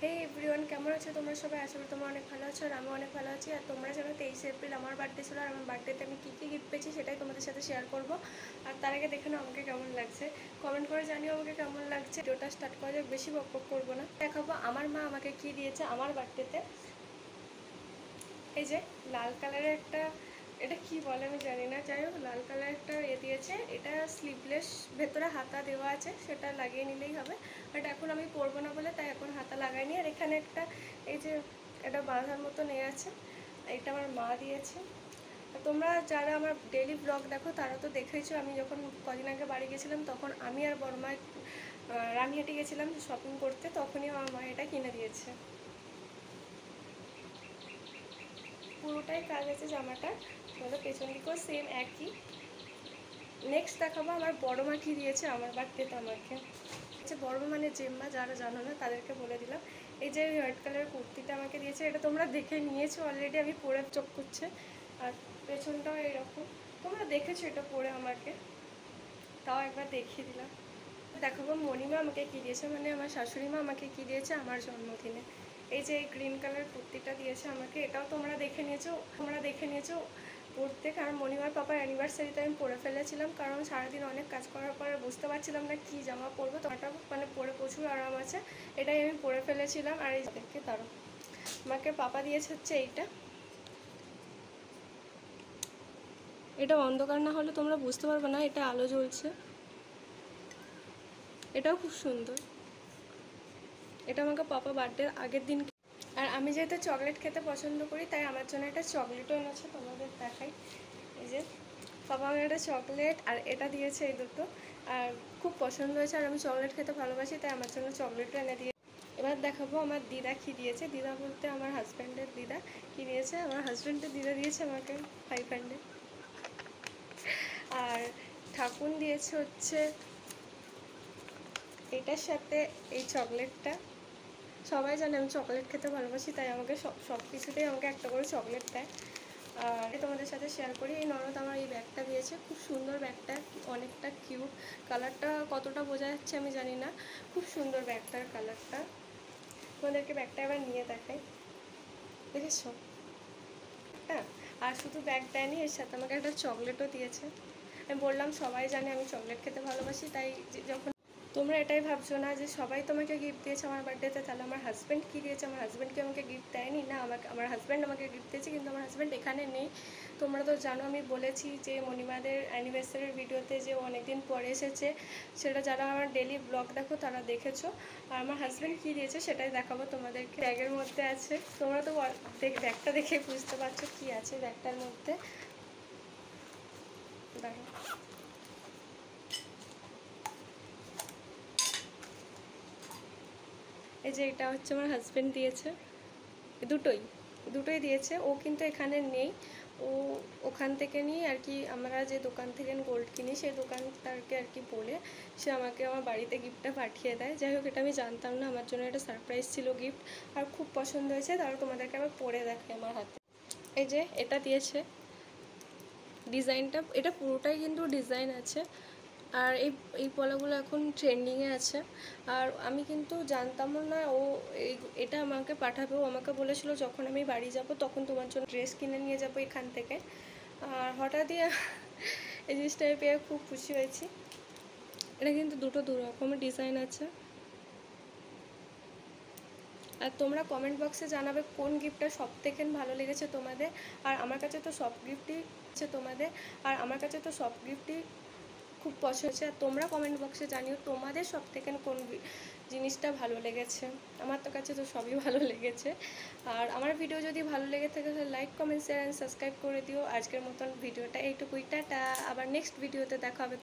হে everyone, কেমন আছো তোমরা সবাই? আশা করি তোমরা অনেক ভালো আছো আর আমি অনেক ভালো আছি। আর তোমরা জানো 23 এপ্রিল আমার বার্থডে ছিল, আর আমার বার্থডেতে আমি কী কী গিফট পেয়েছি সেটাই তোমাদের সাথে শেয়ার করব। আর তার আগে দেখে নাও আমাকে কেমন লাগছে, কমেন্ট করে জানিও আমাকে কেমন লাগছে। ভিডিওটা স্টার্ট করা যাক, বেশি বকবক করবো না। দেখাবো আমার মা আমাকে কী দিয়েছে আমার বার্থডেতে। এই যে লাল কালারের একটা, এটা কি বলে আমি জানি না, যাই হোক লাল কালার একটা দিয়েছে। এটা স্লিভলেস, ভেতরে হাতা দেওয়া আছে, সেটা লাগিয়ে নিলেই হবে। বাট এখন আমি পরবো না বলে তাই এখন হাতা লাগাইনি। আর এখানে একটা এই যে এটা বাঁধার মতন আছে, এটা আমার মা দিয়েছে। তোমরা যারা আমার ডেইলি ব্লগ দেখো তারা তো দেখেছো, আমি যখন কদিন আগে বাড়ি গেছিলাম তখন আমি আর বড়মা রানিহাটি গেছিলাম শপিং করতে, তখনই আমার মা এটা কিনে দিয়েছে। পুরোটাই কাজ আছে জামাটা, তোমাদের পেছন দিকেও সেম একই। নেক্সট দেখাবো আমার বড় মা কী দিয়েছে আমার বার্থডেতে আমাকে। আচ্ছা, বড় মা মানে জেম্মা, যারা জানো না তাদেরকে বলে দিলাম। এই যে হোয়াইট কালারের কুর্তিটা আমাকে দিয়েছে, এটা তোমরা দেখে নিয়েছো অলরেডি, আমি পরে চোখ করছে। আর পেছনটাও এরকম, তোমরা দেখেছো এটা পরে আমাকে, তাও একবার দেখিয়ে দিলাম। দেখাবো মণিমা আমাকে কী দিয়েছে, মানে আমার শাশুড়ি মা আমাকে কী দিয়েছে আমার জন্মদিনে। এই যে এই গ্রিন কালার কুর্তিটা দিয়েছে আমাকে, এটাও তোমরা দেখে নিয়েছো পরতে, কারণ মণিমার পাপার অ্যানিভার্সারিতে আমি পরে ফেলেছিলাম, কারণ সারাদিন অনেক কাজ করার পরে বুঝতে পারছিলাম না কী জামা পরবো। তো এটা মানে পরে প্রচুর আরাম আছে, এটাই আমি পরে ফেলেছিলাম। আর এই দেখে তারও আমাকে পাপা দিয়েছে হচ্ছে এটা অন্ধকার না হলে তোমরা বুঝতে পারবে না, এটা আলো জ্বলছে, এটাও খুব সুন্দর। এটা আমাকে পাপা বার্থডের আগের দিন। আর আমি যেহেতু চকলেট খেতে পছন্দ করি তাই আমার জন্য একটা চকলেটও এনেছে, তোমাদের দেখাই। এই যে পাপা আমার একটা চকলেট আর এটা দিয়েছে, এই দুটো আর খুব পছন্দ হয়েছে। আর আমি চকলেট খেতে ভালোবাসি তাই আমার জন্য চকলেটও এনে দিয়ে। এবার দেখাবো আমার দিদা কী দিয়েছে। দিদা বলতে আমার হাজব্যান্ডের দিদা কী দিয়েছে। আমার হাজব্যান্ডের দিদা দিয়েছে আমাকে 500। আর ঠাকুর দিয়েছে হচ্ছে এটার সাথে এই চকলেটটা। সবাই জানে আমি চকলেট খেতে ভালোবাসি তাই আমাকে সব কিছুতেই আমাকে একটা করে চকলেট দেয়। আর তোমাদের সাথে শেয়ার করি, এই ননদ আমার এই ব্যাগটা দিয়েছে, খুব সুন্দর ব্যাগটা, অনেকটা কিউট। কালারটা কতটা বোঝা যাচ্ছে আমি জানি না, খুব সুন্দর ব্যাগটার কালারটা। তোমাদেরকে ব্যাগটা এবার নিয়ে দেখাই, দেখেছো? হ্যাঁ, আর শুধু ব্যাগ দেয়নি, এর সাথে আমাকে একটা চকলেটও দিয়েছে। আমি বললাম সবাই জানে আমি চকলেট খেতে ভালোবাসি, তাই যখন তোমরা এটাই ভাবছো না যে সবাই তোমাকে গিফট দিয়েছে আমার বার্থডেতে, তাহলে আমার হাজব্যান্ড কী দিয়েছে। আমার হাজব্যান্ডকে আমাকে গিফট দেয়নি না, আমার হাজব্যান্ড আমাকে গিফট দিয়েছে, কিন্তু আমার হাজব্যান্ড এখানে নেই। তোমরা তো জানো আমি বলেছি যে মণিমাদের অ্যানিভার্সারির ভিডিওতে যে অনেক দিন পরে এসেছে, সেটা যারা আমার ডেলি ব্লগ দেখো তারা দেখেছো। আর আমার হাজব্যান্ড কী দিয়েছে সেটাই দেখাবো তোমাদেরকে। ব্যাগের মধ্যে আছে, তোমরা তো ব্যাগটা দেখে বুঝতে পারছো কী আছে ব্যাগটার মধ্যে। দেখো, এই যে এটা হচ্ছে আমার হাজব্যান্ড দিয়েছে, দুটোই দিয়েছে। ও কিন্তু এখানে নেই, ও ওখান থেকে নিয়ে আর কি, আমরা যে দোকান থেকে গোল্ড কিনি সেই দোকানটাকে আর কি বলে সে আমাকে আমার বাড়িতে গিফটটা পাঠিয়ে দেয়। যাই হোক, এটা আমি জানতাম না, আমার জন্য এটা সারপ্রাইজ ছিল গিফট, আর খুব পছন্দ হয়েছে। তাহলে তোমাদেরকে আবার পরে দেখাই আমার হাতে। এই যে এটা দিয়েছে, ডিজাইনটা এটা পুরোটাই কিন্তু ডিজাইন আছে। আর এই পলাগুলো এখন ট্রেন্ডিংয়ে আছে। আর আমি কিন্তু জানতামও না ও এটা আমাকে পাঠাবে। ও আমাকে বলেছিল যখন আমি বাড়ি যাব তখন তোমার জন্য ড্রেস কিনে নিয়ে যাবো এখান থেকে। আর হঠাৎই এই জিনিসটা পেয়ে খুব খুশি হয়েছি। এটা কিন্তু দু রকমের ডিজাইন আছে। আর তোমরা কমেন্ট বক্সে জানাবে কোন গিফটটা সব থেকে ভালো লেগেছে তোমাদের। আর আমার কাছে তো সব গিফটই খুব পছন্দ হয়েছে। আর তোমরা কমেন্ট বক্সে জানিও তোমাদের সব থেকে কোন জিনিসটা ভালো লেগেছে। আমার তো কাছে তো সবই ভালো লেগেছে। আর আমার ভিডিও যদি ভালো লেগে থাকে তাহলে like, comment, share and subscribe করে দিও। আজকের মতন ভিডিওটা এইটুকুই, টাটা। আবার নেক্সট ভিডিওতে দেখা হবে।